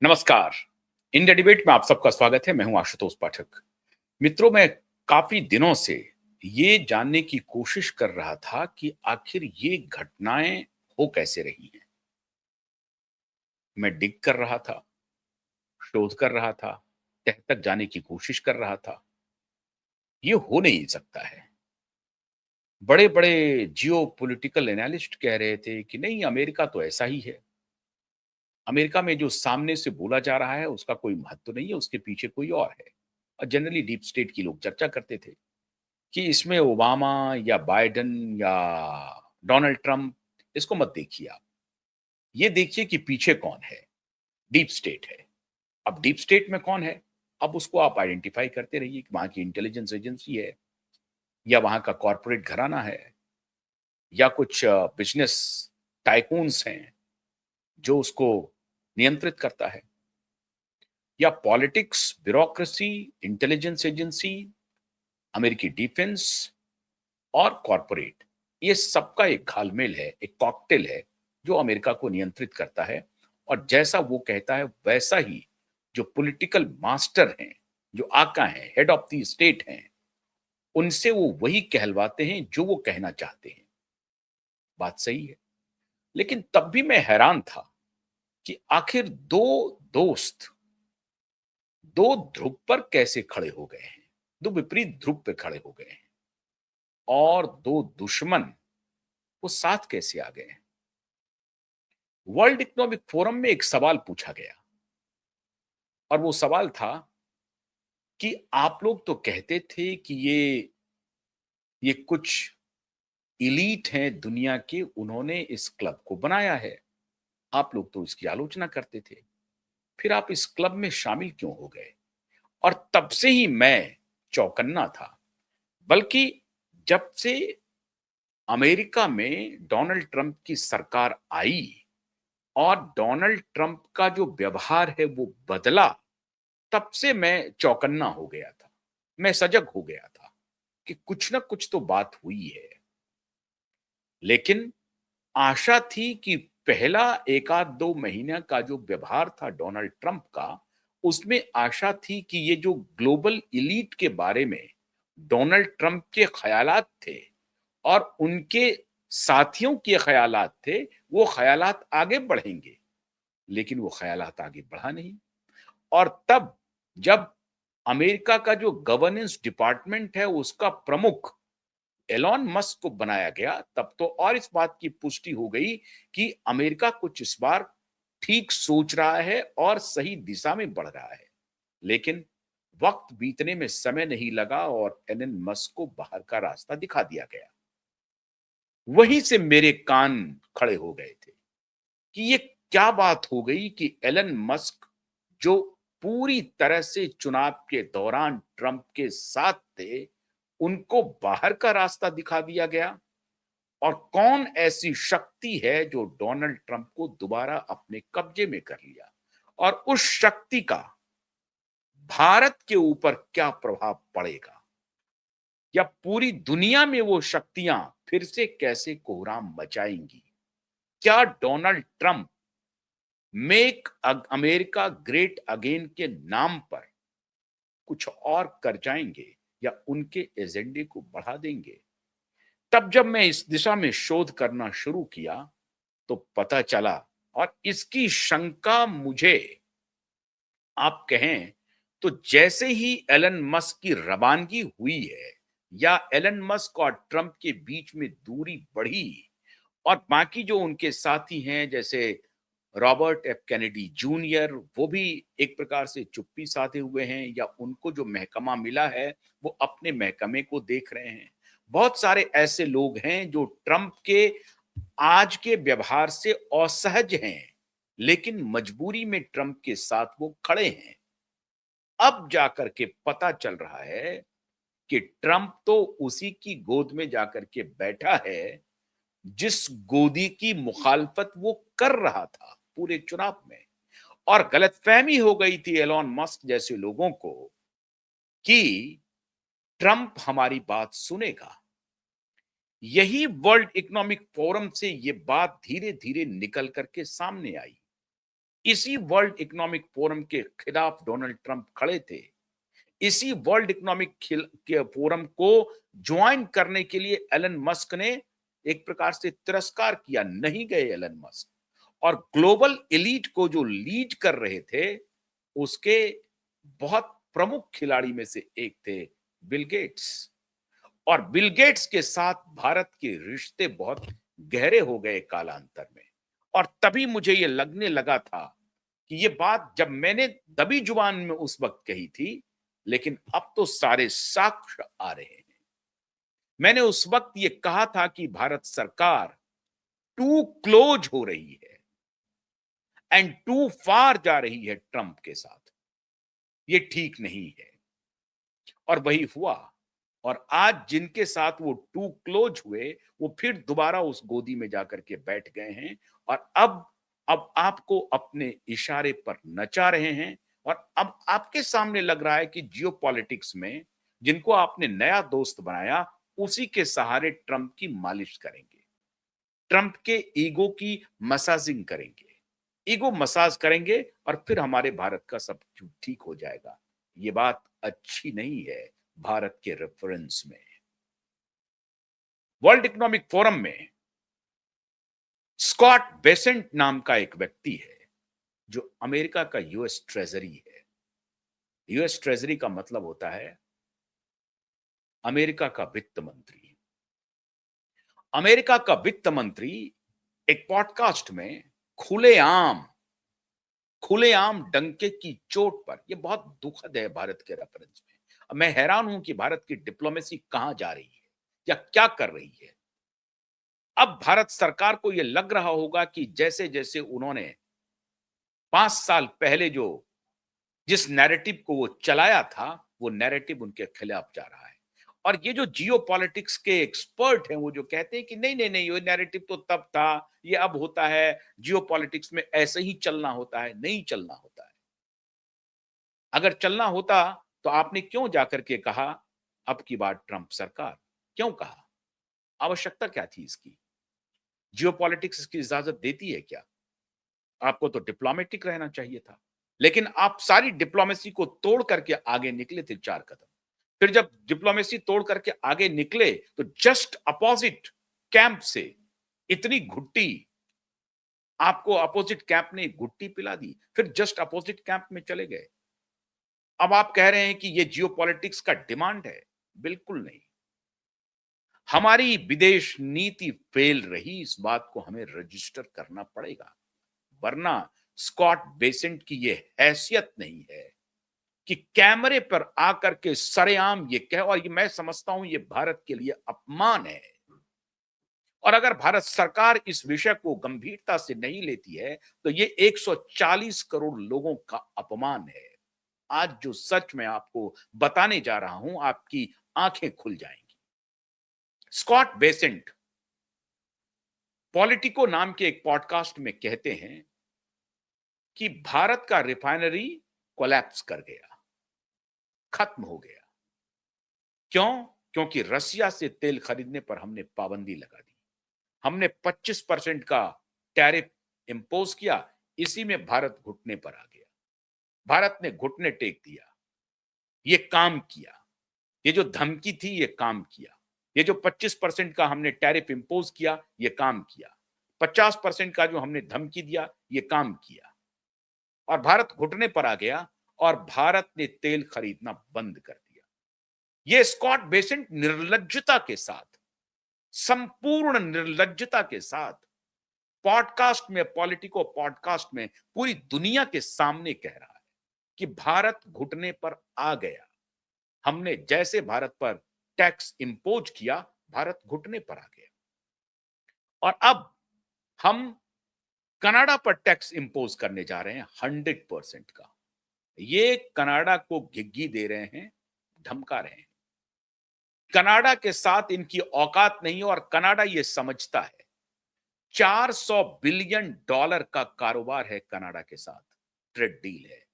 नमस्कार। India debate में आप सबका स्वागत है। मैं हूं आशुतोष पाठक। मित्रों, मैं काफी दिनों से ये जानने की कोशिश कर रहा था कि आखिर ये घटनाएं हो कैसे रही हैं। मैं डिग कर रहा था, शोध कर रहा था, तह तक जाने की कोशिश कर रहा था। ये हो नहीं सकता है। बड़े-बड़े जियोपॉलिटिकल एनालिस्ट कह रहे थे कि नहीं, अमेरिका तो ऐसा ही है। अमेरिका में जो सामने से बोला जा रहा है उसका कोई महत्व नहीं है, उसके पीछे कोई और है। और जनरली डीप स्टेट की लोग चर्चा करते थे कि इसमें ओबामा या बाइडेन या डोनाल्ड ट्रंप, इसको मत देखिए आप। ये देखिए कि पीछे कौन है। डीप स्टेट है। अब डीप स्टेट में कौन है? अब उसको आप आइडेंटिफाई करते रहिए कि वहां की इंटेलिजेंस एजेंसी है, या वहां का कॉरपोरेट घराना है, या कुछ बिजनेस टाइकून्स हैं जो उसको नियंत्रित करता है, या पॉलिटिक्स, ब्यूरोक्रेसी, इंटेलिजेंस एजेंसी, अमेरिकी डिफेंस और कॉरपोरेट। ये सबका एक घालमेल है, एक कॉकटेल है जो अमेरिका को नियंत्रित करता है। और जैसा वो कहता है वैसा ही जो पॉलिटिकल मास्टर हैं, जो आका हैं, हेड ऑफ द स्टेट हैं, उनसे वो वही कहलवाते हैं जो वो कहना चाहते हैं। बात सही है। लेकिन तब भी मैं हैरान था कि आखिर दो दोस्त दो ध्रुव पर कैसे खड़े हो गए हैं, दो विपरीत ध्रुव पे खड़े हो गए हैं, और दो दुश्मन वो साथ कैसे आ गए हैं। वर्ल्ड इकोनॉमिक फोरम में एक सवाल पूछा गया, और वो सवाल था कि आप लोग तो कहते थे कि ये कुछ इलीट हैं दुनिया के, उन्होंने इस क्लब को बनाया है। आप लोग तो इसकी आलोचना करते थे, फिर आप इस क्लब में शामिल क्यों हो गए? और तब से ही मैं चौकन्ना था। बल्कि जब से अमेरिका में डोनाल्ड ट्रंप की सरकार आई और डोनाल्ड ट्रंप का जो व्यवहार है वो बदला, तब से मैं चौकन्ना हो गया था। मैं सजग हो गया था कि कुछ ना कुछ तो बात हुई है। लेकिन आशा थी कि पहला 1 आध 2 महीने का जो व्यवहार था डोनाल्ड ट्रंप का, उसमें आशा थी कि ये जो ग्लोबल एलीट के बारे में डोनाल्ड ट्रंप के ख्यालात थे और उनके साथियों के ख्यालात थे, वो ख्यालात आगे बढ़ेंगे। लेकिन वो ख्यालात आगे बढ़ा नहीं। और तब जब अमेरिका का जो गवर्नेंस डिपार्टमेंट है उसका प्रमुख एलॉन मस्क को बनाया गया, तब तो और इस बात की पुष्टि हो गई कि अमेरिका कुछ इस बार ठीक सोच रहा है और सही दिशा में बढ़ रहा है। लेकिन वक्त बीतने में समय नहीं लगा और एलन मस्क को बाहर का रास्ता दिखा दिया गया। वहीं से मेरे कान खड़े हो गए थे कि ये क्या बात हो गई कि एलन मस्क, जो पूरी तरह से चुनाव के दौरान ट्रंप के साथ थे, उनको बाहर का रास्ता दिखा दिया गया। और कौन ऐसी शक्ति है जो डोनाल्ड ट्रंप को दोबारा अपने कब्जे में कर लिया, और उस शक्ति का भारत के ऊपर क्या प्रभाव पड़ेगा, या पूरी दुनिया में वो शक्तियां फिर से कैसे कोहराम मचाएंगी? क्या Donald Trump make America great again के नाम पर कुछ और कर जाएंगे, या उनके एजेंडे को बढ़ा देंगे? तब जब मैं इस दिशा में शोध करना शुरू किया तो पता चला, और इसकी शंका मुझे, आप कहें तो जैसे ही एलन मस्क की रवानगी हुई है, या एलन मस्क और ट्रंप के बीच में दूरी बढ़ी, और बाकी जो उनके साथी हैं जैसे रॉबर्ट एफ कैनेडी जूनियर, वो भी एक प्रकार से चुप्पी साधे हुए हैं, या उनको जो महकमा मिला है वो अपने महकमे को देख रहे हैं। बहुत सारे ऐसे लोग हैं जो ट्रंप के आज के व्यवहार से असहज हैं, लेकिन मजबूरी में ट्रंप के साथ वो खड़े हैं। अब जाकर के पता चल रहा है कि ट्रंप तो उसी की गोद में जाकर के बैठा है जिस गोदी की मुखालफत वो कर रहा था पूरे चुनाव में। और गलतफहमी हो गई थी एलॉन मस्क जैसे लोगों को कि ट्रंप हमारी बात सुनेगा। यही वर्ल्ड इकोनॉमिक फोरम से ये बात धीरे धीरे निकल करके सामने आई। इसी वर्ल्ड इकोनॉमिक फोरम के खिलाफ डोनाल्ड ट्रंप खड़े थे। इसी वर्ल्ड इकोनॉमिक के फोरम को ज्वाइन करने के लिए एलन मस्क ने एक प्रकार से तिरस्कार किया, नहीं गए एलन मस्क। और ग्लोबल एलीट को जो लीड कर रहे थे, उसके बहुत प्रमुख खिलाड़ी में से एक थे बिल गेट्स। और बिल गेट्स के साथ भारत के रिश्ते बहुत गहरे हो गए कालांतर में। और तभी मुझे ये लगने लगा था कि ये बात जब मैंने दबी जुबान में उस वक्त कही थी, लेकिन अब तो सारे साक्ष्य आ रहे हैं। मैंने उस वक्त ये कहा था कि भारत सरकार टू क्लोज हो रही है एंड टू फार जा रही है ट्रंप के साथ। ये ठीक नहीं है। और वही हुआ। और आज जिनके साथ वो टू क्लोज हुए, वो फिर दोबारा उस गोदी में जाकर के बैठ गए हैं। और अब आपको अपने इशारे पर नचा रहे हैं। और अब आपके सामने लग रहा है कि जियोपॉलिटिक्स में जिनको आपने नया दोस्त बनाया, उसी के सहारे ट्रंप की मालिश करेंगे, ट्रंप के ईगो की मसाजिंग करेंगे, ईगो मसाज करेंगे, और फिर हमारे भारत का सब ठीक हो जाएगा। ये बात अच्छी नहीं है भारत के रेफरेंस में। वर्ल्ड इकोनॉमिक फोरम में स्कॉट बेसेंट नाम का एक व्यक्ति है, जो अमेरिका का यूएस ट्रेजरी है। यूएस ट्रेजरी का मतलब होता है अमेरिका का वित्त मंत्री। अमेरिका का वित्त मंत्री एक पॉडकास्ट में खुलेआम खुलेआम डंके की चोट पर, यह बहुत दुखद है भारत के रेफरेंस में। अब मैं हैरान हूं कि भारत की डिप्लोमेसी कहां जा रही है या क्या कर रही है। अब भारत सरकार को यह लग रहा होगा कि जैसे जैसे उन्होंने 5 साल पहले जिस नैरेटिव को वो चलाया था, वो नैरेटिव उनके खिलाफ जा रहा है। और ये जो जियो पॉलिटिक्स के एक्सपर्ट हैं, वो जो कहते हैं कि नहीं नहीं नहीं, ये नैरेटिव तो तब था, ये अब होता है, जियो पॉलिटिक्स में ऐसे ही चलना होता है। नहीं चलना होता है। अगर चलना होता तो आपने क्यों जाकर के कहा अब की बार ट्रंप सरकार, क्यों कहा? आवश्यकता क्या थी इसकी? जियो पॉलिटिक्स इसकी इजाजत देती है क्या? आपको तो डिप्लोमेटिक रहना चाहिए था। लेकिन आप सारी डिप्लोमेसी को तोड़ करके आगे निकले थे 4 कदम। फिर जब डिप्लोमेसी तोड़ करके आगे निकले, तो जस्ट अपोजिट कैंप से इतनी घुट्टी, आपको अपोजिट कैंप ने घुट्टी पिला दी, फिर जस्ट अपोजिट कैंप में चले गए। अब आप कह रहे हैं कि ये जियो पॉलिटिक्स का डिमांड है। बिल्कुल नहीं। हमारी विदेश नीति फेल रही, इस बात को हमें रजिस्टर करना पड़ेगा। वरना स्कॉट बेसेंट की यह हैसियत नहीं है कि कैमरे पर आकर के सरेआम ये कहे। और ये मैं समझता हूं ये भारत के लिए अपमान है। और अगर भारत सरकार इस विषय को गंभीरता से नहीं लेती है, तो ये 140 करोड़ लोगों का अपमान है। आज जो सच मैं आपको बताने जा रहा हूं, आपकी आंखें खुल जाएंगी। स्कॉट बेसेंट पॉलिटिको नाम के एक पॉडकास्ट में कहते हैं कि भारत का रिफाइनरी कोलैप्स कर गया, खत्म हो गया। क्यों? क्योंकि रसिया से तेल खरीदने पर हमने पाबंदी लगा दी। हमने 25% का टैरिफ इंपोज किया। इसी में भारत घुटने पर आ गया। भारत ने घुटने टेक दिया। ये काम किया। ये जो धमकी थी, ये काम किया। ये जो 25% का हमने टैरिफ इंपोज किया, ये काम किया। 50% का जो हमने धमकी दिया, ये काम किया। और भारत घुटने पर आ गया और भारत ने तेल खरीदना बंद कर दिया। ये स्कॉट बेसेंट निर्लज्जता के साथ, संपूर्ण निर्लज्जता के साथ पॉडकास्ट में, पॉलिटिको पॉडकास्ट में पूरी दुनिया के सामने कह रहा है कि भारत घुटने पर आ गया। हमने जैसे भारत पर टैक्स इंपोज किया, भारत घुटने पर आ गया। और अब हम कनाडा पर टैक्स इंपोज करने जा रहे हैं 100% का। ये कनाडा को घिघी दे रहे हैं, धमका रहे हैं। कनाडा के साथ इनकी औकात नहीं है और कनाडा ये समझता है। $400 बिलियन का कारोबार है कनाडा के साथ, ट्रेड डील है।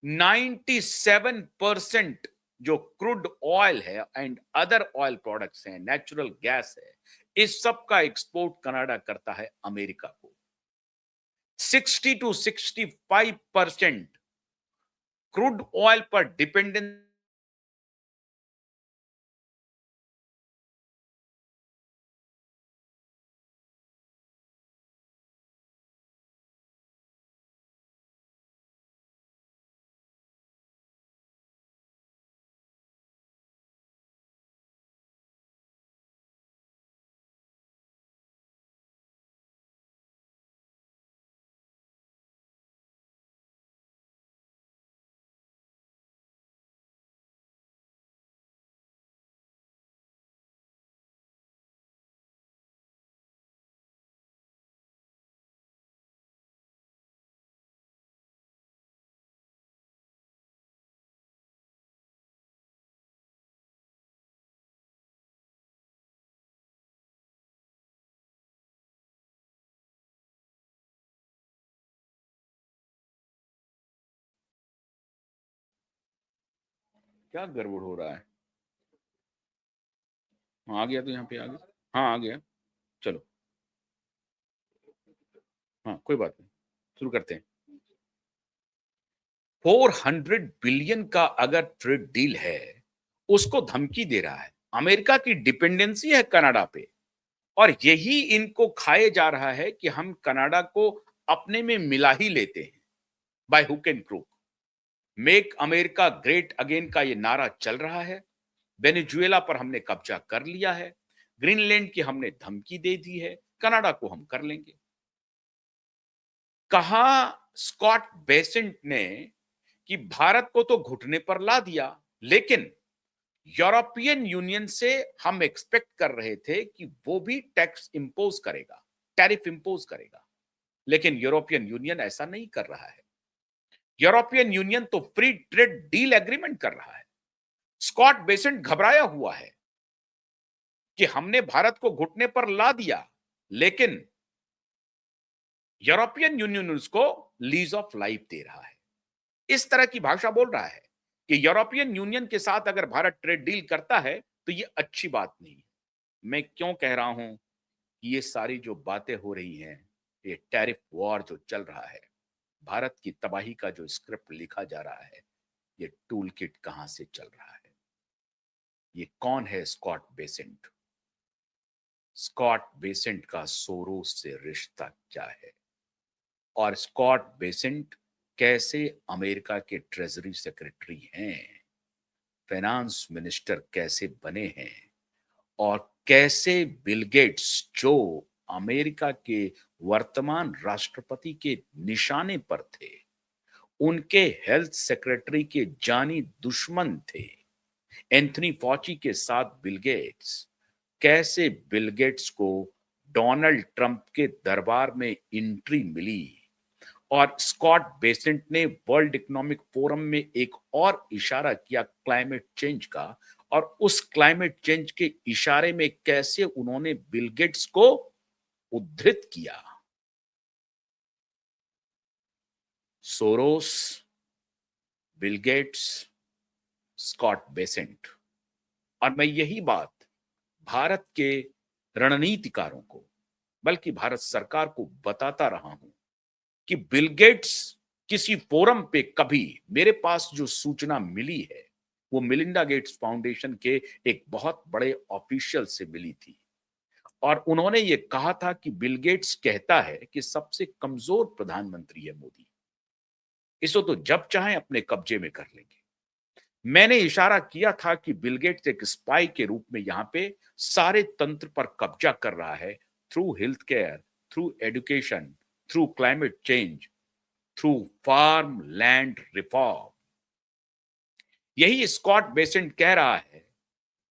97% जो क्रूड ऑयल है एंड अदर ऑयल प्रोडक्ट्स हैं, नेचुरल गैस है, इस सब का एक्सपोर्ट कनाडा करता है अमेरिका को। 60 to 65% क्रूड ऑयल पर डिपेंडेंस क्या गड़बड़ हो रहा है? हाँ, आ गया तो यहाँ पे आ गया। हाँ, आ गया। चलो। हाँ, कोई बात नहीं। शुरू करते हैं। 400 बिलियन का अगर ट्रेड डील है, उसको धमकी दे रहा है। अमेरिका की डिपेंडेंसी है कनाडा पे और यही इनको खाए जा रहा है कि हम कनाडा को अपने में मिला ही लेते हैं, by hook and crook. Make America great again का ये नारा चल रहा है। वेनेजुएला पर हमने कब्जा कर लिया है। ग्रीनलैंड की हमने धमकी दे दी है। कनाडा को हम कर लेंगे। कहा स्कॉट बेसेंट ने कि भारत को तो घुटने पर ला दिया, लेकिन यूरोपियन यूनियन से हम एक्सपेक्ट कर रहे थे कि वो भी टैक्स इंपोज करेगा, टैरिफ इंपोज करेगा, लेकिन यूरोपियन यूनियन ऐसा नहीं कर रहा है। यूरोपियन यूनियन तो फ्री ट्रेड डील एग्रीमेंट कर रहा है। स्कॉट बेसेंट घबराया हुआ है कि हमने भारत को घुटने पर ला दिया, लेकिन यूरोपियन यूनियन उसको लीज ऑफ लाइफ दे रहा है। इस तरह की भाषा बोल रहा है कि यूरोपियन यूनियन के साथ अगर भारत ट्रेड डील करता है तो ये अच्छी बात नहीं है। मैं क्यों कह रहा हूं कि ये सारी जो बातें हो रही हैं, ये टैरिफ वॉर जो चल रहा है, भारत की तबाही का जो स्क्रिप्ट लिखा जा रहा है, ये टूल किट कहां से चल रहा है? ये कौन है स्कॉट बेसेंट? स्कॉट बेसेंट का सोरोस से रिश्ता क्या है? और स्कॉट बेसेंट कैसे अमेरिका के ट्रेजरी सेक्रेटरी हैं? फाइनेंस मिनिस्टर कैसे बने हैं? और कैसे बिल गेट्स, जो अमेरिका के वर्तमान राष्ट्रपति के निशाने पर थे, उनके हेल्थ सेक्रेटरी के जानी दुश्मन थे, एंथनी फॉची के साथ बिल गेट्स, कैसे बिल गेट्स को डोनाल्ड ट्रंप के दरबार में एंट्री मिली और स्कॉट बेसेंट ने वर्ल्ड इकोनॉमिक फोरम में एक और इशारा किया क्लाइमेट चेंज का, और उस क्लाइमेट चेंज के इशारे में कैसे उन्होंने बिल गेट्स को उद्धृत किया। Soros, Bill Gates, Scott Bessent. और मैं यही बात भारत के रणनीतिकारों को, बल्कि भारत सरकार को बताता रहा हूं कि बिल गेट्स किसी फोरम पे कभी, मेरे पास जो सूचना मिली है वो मिलिंडा गेट्स फाउंडेशन के एक बहुत बड़े ऑफिशियल से मिली थी, और उन्होंने ये कहा था कि बिल गेट्स कहता है कि सबसे कमजोर प्रधानमंत्री है मोदी, इसको तो जब चाहे अपने कब्जे में कर लेंगे। मैंने इशारा किया था कि बिल गेट्स एक स्पाई के रूप में यहां पे सारे तंत्र पर कब्जा कर रहा है, through health care, through education, through climate change, through farm land reform. यही स्कॉट बेसेंट कह रहा है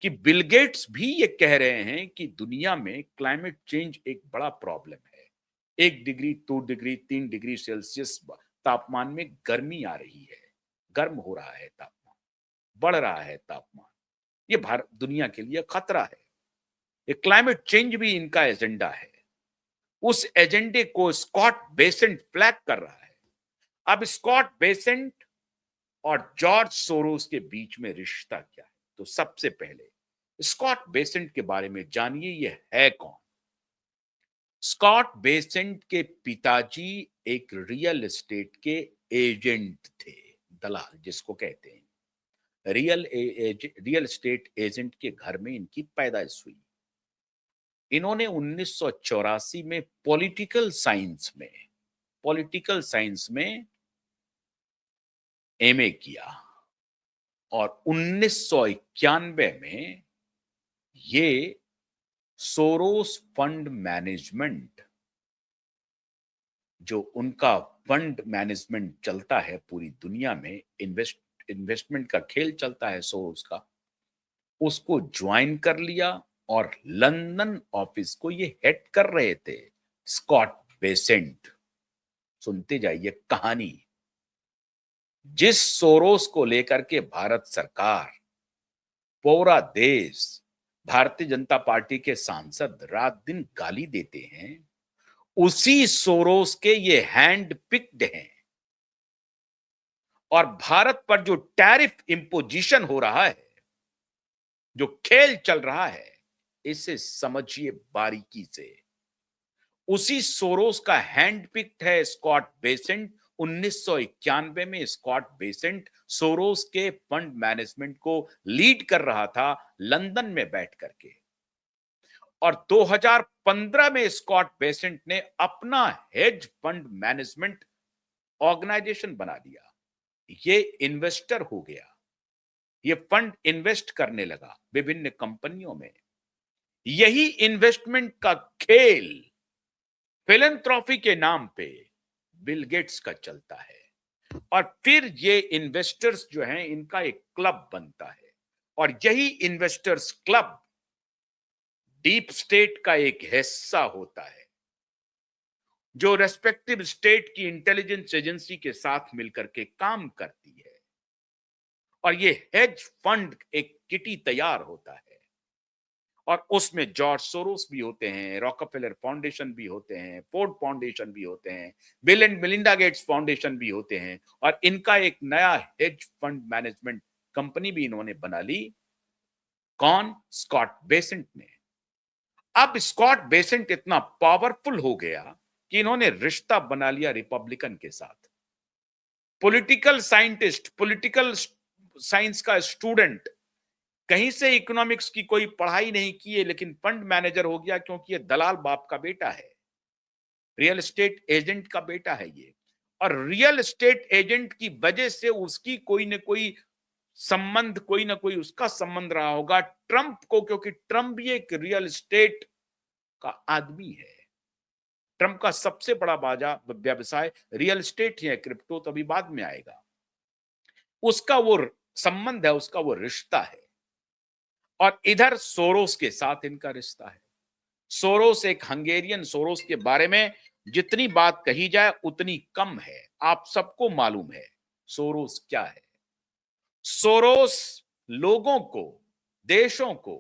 कि बिल गेट्स भी ये कह रहे हैं कि दुनिया में क्लाइमेट चेंज एक बड़ा प्रॉब्लम है। 1 डिग्री, 2 डिग्री, 3 डिग्री सेल्सियस तापमान में गर्मी आ रही है, गर्म हो रहा है तापमान, बढ़ रहा है तापमान। ये भारत दुनिया के लिए खतरा है। ये क्लाइमेट चेंज भी इनका एजेंडा है। उस एजेंडे को स्कॉट बेसेंट फ्लैग कर रहा है। अब स्कॉट बेसेंट और जॉर्ज सोरोस के बीच में रिश्ता क्या है? तो सबसे पहले स्कॉट बेसेंट के बारे में जानिए, ये है कौन। स्कॉट बेसेंट के पिताजी एक रियल एस्टेट के एजेंट थे, दलाल जिसको कहते हैं। रियल एस्टेट एजेंट के घर में इनकी पैदाइश हुई। इन्होंने 1984 में पॉलिटिकल साइंस में एमए किया और 1991 में ये सोरोस फंड मैनेजमेंट, जो उनका फंड मैनेजमेंट चलता है पूरी दुनिया में, इन्वेस्टमेंट का खेल चलता है सोरोस का, उसको ज्वाइन कर लिया और लंदन ऑफिस को ये हेड कर रहे थे स्कॉट बेसेंट। सुनते जाइए कहानी। जिस सोरोस को लेकर के भारत सरकार, पूरा देश, भारतीय जनता पार्टी के सांसद रात दिन गाली देते हैं, उसी सोरोस के ये हैंड पिक्ड हैं। और भारत पर जो टैरिफ इंपोजिशन हो रहा है, जो खेल चल रहा है, इसे समझिए बारीकी से। उसी सोरोस का हैंड पिक्ड है स्कॉट बेसेंट। 1991 में स्कॉट बेसेंट सोरोस के फंड मैनेजमेंट को लीड कर रहा था लंदन में बैठ करके। और 2015 में स्कॉट बेसेंट ने अपना हेज फंड मैनेजमेंट ऑर्गेनाइजेशन बना लिया। ये इन्वेस्टर हो गया, ये फंड इन्वेस्ट करने लगा विभिन्न कंपनियों में। यही इन्वेस्टमेंट का खेल फिलैंथ्रोपी के नाम पे बिल गेट्स का चलता है। और फिर ये इन्वेस्टर्स जो हैं, इनका एक क्लब बनता है और यही इन्वेस्टर्स क्लब डीप स्टेट का एक हिस्सा होता है, जो रेस्पेक्टिव स्टेट की इंटेलिजेंस एजेंसी के साथ मिलकर के काम करती है। और ये हेज फंड एक किटी तैयार होता है और उसमें जॉर्ज सोरोस भी होते हैं, रॉकफेलर फाउंडेशन भी होते हैं, फोर्ड फाउंडेशन भी होते हैं, bill and Melinda Gates foundation भी होते हैं। और इनका एक नया हेज फंड मैनेजमेंट कंपनी भी इन्होंने बना ली। कौन? स्कॉट बेसेंट ने। अब स्कॉट बेसेंट इतना पावरफुल हो गया कि इन्होंने रिश्ता बना लिया रिपब्लिकन के साथ। पॉलिटिकल साइंटिस्ट, पॉलिटिकल साइंस का स्टूडेंट, कहीं से इकोनॉमिक्स की कोई पढ़ाई नहीं की है, लेकिन फंड मैनेजर हो गया क्योंकि ये दलाल बाप का बेटा है, रियल एस्टेट एजेंट का बेटा है ये। और रियल एस्टेट एजेंट की वजह से उसकी कोई ना कोई संबंध, कोई ना कोई उसका संबंध रहा होगा ट्रंप को, क्योंकि ट्रंप भी एक रियल एस्टेट का आदमी है। ट्रंप का सबसे बड़ा व्यवसाय रियल एस्टेट ही है, क्रिप्टो तो अभी बाद में आएगा। उसका वो संबंध है, उसका वो रिश्ता है। और इधर सोरोस के साथ इनका रिश्ता है। सोरोस एक हंगेरियन, सोरोस के बारे में जितनी बात कही जाए उतनी कम है। आप सबको मालूम है सोरोस क्या है। सोरोस लोगों को, देशों को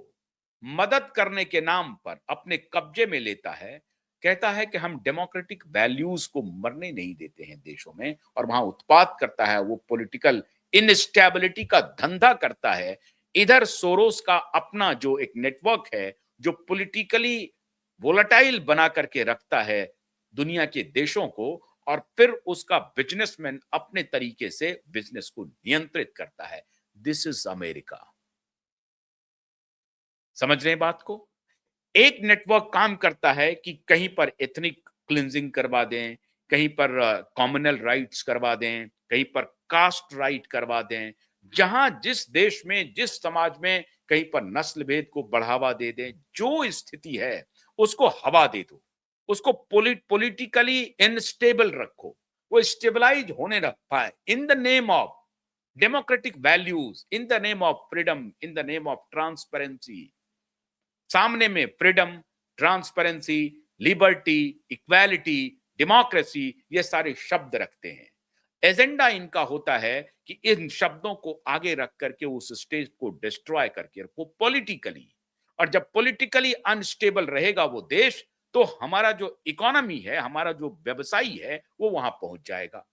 मदद करने के नाम पर अपने कब्जे में लेता है। कहता है कि हम डेमोक्रेटिक वैल्यूज को मरने नहीं देते हैं देशों में, और वहां उत्पाद करता है, वो पॉलिटिकल इनस्टेबिलिटी का धंधा करता है। इधर सोरोस का अपना जो एक नेटवर्क है, जो पॉलिटिकली वोलेटाइल बना करके रखता है दुनिया के देशों को, और फिर उसका बिजनेसमैन अपने तरीके से बिजनेस को नियंत्रित करता है। This is America. समझ रहे हैं बात को? एक नेटवर्क काम करता है कि कहीं पर एथनिक क्लिंजिंग करवा दें, कहीं पर कॉम्युनल राइट्स करवा दें, कहीं पर कास्ट राइट करवा दें। जहां जिस देश में, जिस समाज में कहीं पर नस्ल भेद को बढ़ावा दे दें, जो स्थिति है उसको हवा दे दो, उसको पॉलिटिकली इनस्टेबल रखो, वो स्टेबलाइज होने रख पाए in the name of democratic values, in the name of freedom, in the name of transparency. सामने में freedom, transparency, liberty, equality, democracy, ये सारे शब्द रखते हैं। एजेंडा इनका होता है कि इन शब्दों को आगे रख करके उस स्टेज को डिस्ट्रॉय करके रखो पॉलिटिकली। और जब पॉलिटिकली अनस्टेबल रहेगा वो देश, तो हमारा जो इकोनॉमी है, हमारा जो व्यवसायी है, वो वहां पहुंच जाएगा।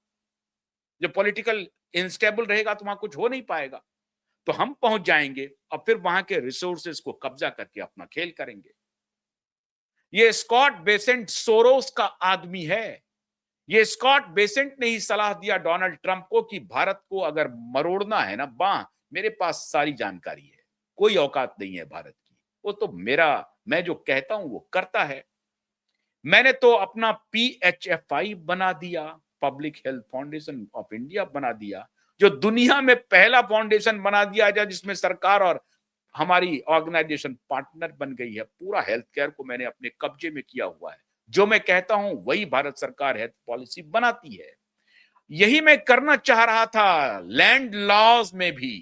जब पॉलिटिकल इनस्टेबल रहेगा तो वहां कुछ हो नहीं पाएगा, तो हम पहुंच जाएंगे और फिर वहां के रिसोर्सेज को कब्जा करके अपना खेल करेंगे। ये स्कॉट बेसेंट सोरोस का आदमी है। ये स्कॉट बेसेंट ने ही सलाह दिया डोनाल्ड ट्रंप को कि भारत को अगर मरोड़ना है ना बांह, मेरे पास सारी जानकारी है, कोई औकात नहीं है भारत की। वो तो मैं जो कहता हूं वो करता है। मैंने तो अपना पीएचएफआई बना दिया, public health foundation of India बना दिया, जो दुनिया में पहला फाउंडेशन बना दिया जाए जिसमें सरकार और हमारी ऑर्गेनाइजेशन पार्टनर बन गई है। पूरा हेल्थ केयर को मैंने अपने कब्जे में किया हुआ है। जो मैं कहता हूं वही भारत सरकार हेल्थ पॉलिसी बनाती है। यही मैं करना चाह रहा था लैंड लॉज में भी।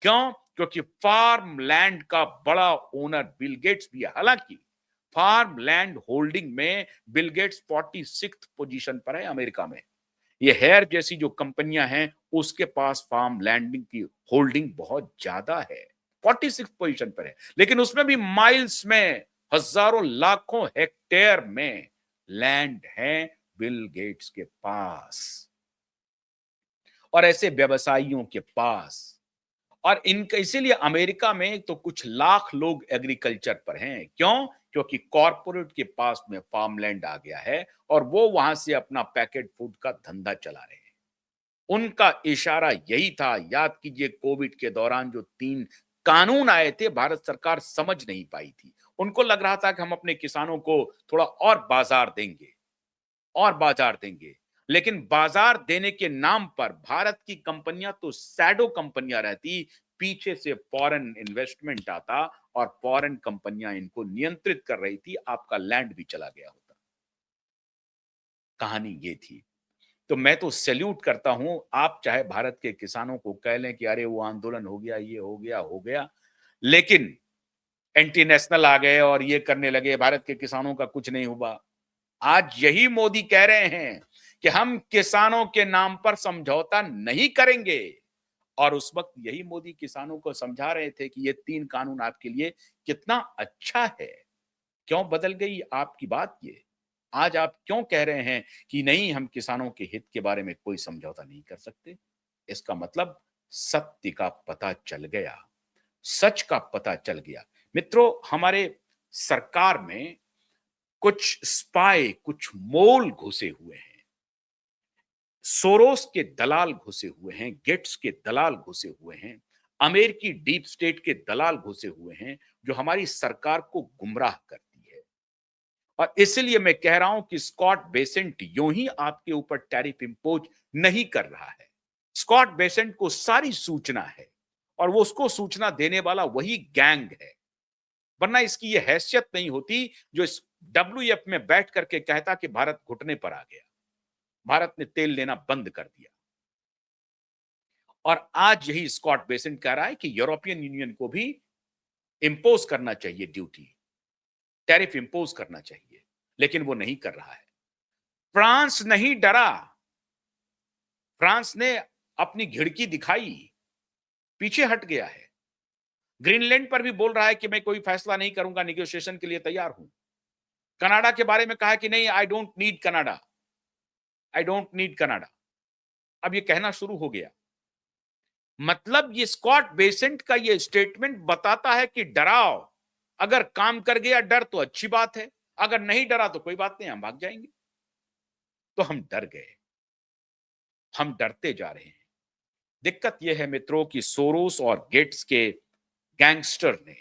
क्यों? क्योंकि फार्म लैंड का बड़ा ओनर बिल गेट्स भी है। हालांकि फार्म लैंड होल्डिंग में बिल गेट्स 46th पोजीशन पर है अमेरिका में। ये हेयर जैसी जो कंपनियां हैं उसके पास फार्म लैंडिंग की होल्डिंग बहुत ज्यादा है, 46 पोजीशन पर है। लेकिन उसमें भी माइल्स में, हजारों लाखों हेक्टेयर में लैंड है बिल गेट्स के पास और ऐसे व्यवसायियों के पास। और इनका इसीलिए अमेरिका में तो कुछ लाख लोग एग्रीकल्चर पर हैं। क्यों? क्योंकि कॉरपोरेट के पास में फार्मलैंड आ गया है और वो वहां से अपना पैकेट फूड का धंधा चला रहे हैं। उनका इशारा यही था। याद कीजिए कोविड के दौरान जो 3 कानून आए थे, भारत सरकार समझ नहीं पाई थी। उनको लग रहा था कि हम अपने किसानों को थोड़ा और बाजार देंगे। लेकिन बाजार देने के नाम पर भारत की कंपनियां तो शैडो कंपनियां रहती, पीछे से फॉरेन इन्वेस्टमेंट आता और फॉरेन कंपनियां इनको नियंत्रित कर रही थी। आपका लैंड भी चला गया होता। कहानी ये थी। तो मैं तो सैल्यूट करता हूं। आप चाहे भारत के किसानों को कह लें कि अरे वो आंदोलन हो गया, ये हो गया, लेकिन एंटी नेशनल आ गए और ये करने लगे, भारत के किसानों का कुछ नहीं हुआ। आज यही मोदी कह रहे हैं कि हम किसानों के नाम पर समझौता नहीं करेंगे। और उस वक्त यही मोदी किसानों को समझा रहे थे कि ये 3 कानून आपके लिए कितना अच्छा है। क्यों बदल गई आपकी बात ये? आज आप क्यों कह रहे हैं कि नहीं, हम किसानों के हित के बारे में कोई समझौता नहीं कर सकते? इसका मतलब सत्य का पता चल गया, सच का पता चल गया। मित्रों, हमारे सरकार में कुछ स्पाई, कुछ मोल घुसे हुए हैं। सोरोस के दलाल घुसे हुए हैं, गेट्स के दलाल घुसे हुए हैं, अमेरिकी डीप स्टेट के दलाल घुसे हुए हैं, जो हमारी सरकार को गुमराह करती है। और इसलिए मैं कह रहा हूं कि स्कॉट बेसेंट यूं ही आपके ऊपर टैरिफ इंपोज नहीं कर रहा है। स्कॉट बेसेंट को सारी सूचना है और वो उसको सूचना देने वाला वही गैंग है। वरना इसकी ये हैसियत नहीं होती जो इस डब्ल्यूएफ में बैठ करके कहता कि भारत घुटने पर आ गया, भारत ने तेल लेना बंद कर दिया। और आज यही स्कॉट बेसेंट कह रहा है कि यूरोपियन यूनियन को भी इंपोज करना चाहिए ड्यूटी, टैरिफ इंपोज करना चाहिए, लेकिन वो नहीं कर रहा है। फ्रांस नहीं डरा। फ्रांस ने अपनी घिड़की दिखाई, पीछे हट गया है। ग्रीनलैंड पर भी बोल रहा है कि मैं कोई फैसला नहीं करूंगा, नेगोशिएशन के लिए तैयार हूं। कनाडा के बारे में कहा कि नहीं, I don't need Canada, I don't need Canada. अब ये कहना शुरू हो गया। मतलब ये स्कॉट बेसेंट का ये स्टेटमेंट बताता है कि डराओ, अगर काम कर गया डर तो अच्छी बात है, अगर नहीं डरा तो कोई बात नहीं, हम भाग जाएंगे। तो हम डर गए, हम डरते जा रहे हैं। दिक्कत यह है मित्रों कि सोरोस और गेट्स के गैंगस्टर ने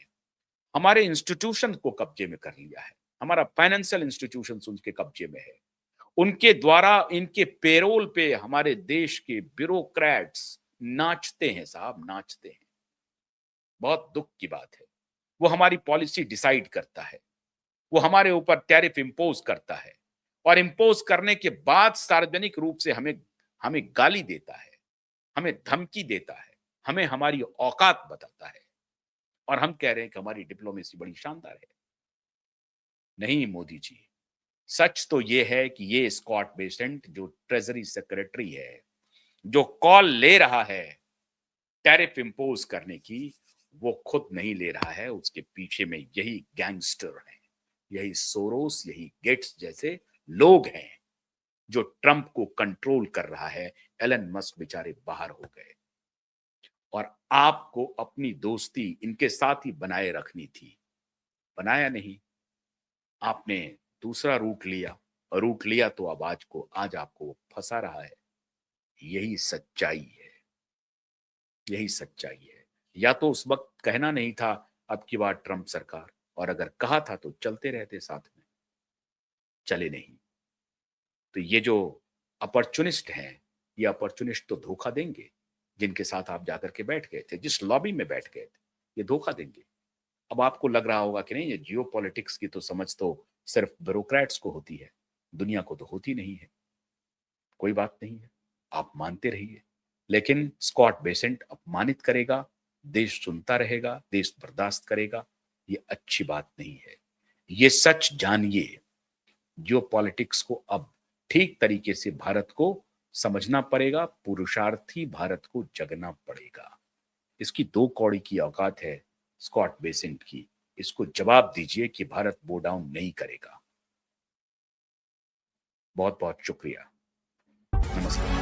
हमारे इंस्टीट्यूशन को कब्जे में कर लिया है। हमारा फाइनेंशियल इंस्टीट्यूशन उनके कब्जे में है। उनके द्वारा, इनके पेरोल पे हमारे देश के ब्यूरोक्रेट्स नाचते हैं साहब, नाचते हैं। बहुत दुख की बात है। वो हमारी पॉलिसी डिसाइड करता है, वो हमारे ऊपर टैरिफ इंपोज करता है और इंपोज करने के बाद सार्वजनिक रूप से हमें हमें गाली देता है, हमें धमकी देता है, हमें हमारी औकात बताता है और हम कह रहे हैं कि हमारी डिप्लोमेसी बड़ी शानदार है। नहीं मोदी जी, सच तो ये है कि ये स्कॉट बेसेंट जो ट्रेजरी सेक्रेटरी है, जो कॉल ले रहा है टैरिफ इंपोज करने की, वो खुद नहीं ले रहा है। उसके पीछे में यही गैंगस्टर हैं, यही सोरोस, यही गेट्स जैसे लोग हैं जो ट्रंप को कंट्रोल कर रहा है। एलन मस्क बेचारे बाहर हो गए और आपको अपनी दोस्ती इनके साथ ही बनाए रखनी थी, बनाया नहीं। आपने दूसरा रूट लिया तो अब आज आपको वो फंसा रहा है। यही सच्चाई है, यही सच्चाई है। या तो उस वक़्त कहना नहीं था अब की बार ट्रम्प सरकार, और अगर कहा था तो चलते रहते साथ में, चले नहीं। तो ये जो अपॉर्च्युनिस्ट हैं, ये अपॉर्च्युनिस्ट तो धोखा देंगे, जिनके साथ आप जाकर के बैठ गए थे, जिस लॉबी में बैठ गए थे, ये धोखा देंगे। अब आपको लग रहा होगा कि नहीं, ये जियोपॉलिटिक्स की तो समझ तो सिर्फ ब्यूरोक्रेट्स को होती है, दुनिया को तो होती नहीं है। कोई बात नहीं है, आप मानते रहिए। लेकिन स्कॉट बेसेंट अपमानित करेगा, देश सुनता रहेगा, देश बर्दाश्त करेगा, ये अच्छी बात नहीं है। ये सच जानिए, जियोपॉलिटिक्स को अब ठीक तरीके से भारत को समझना पड़ेगा, पुरुषार्थी भारत को जगना पड़ेगा। इसकी 2 कौड़ी की औकात है स्कॉट बेसेंट की। इसको जवाब दीजिए कि भारत बो डाउन नहीं करेगा। बहुत-बहुत शुक्रिया। नमस्कार।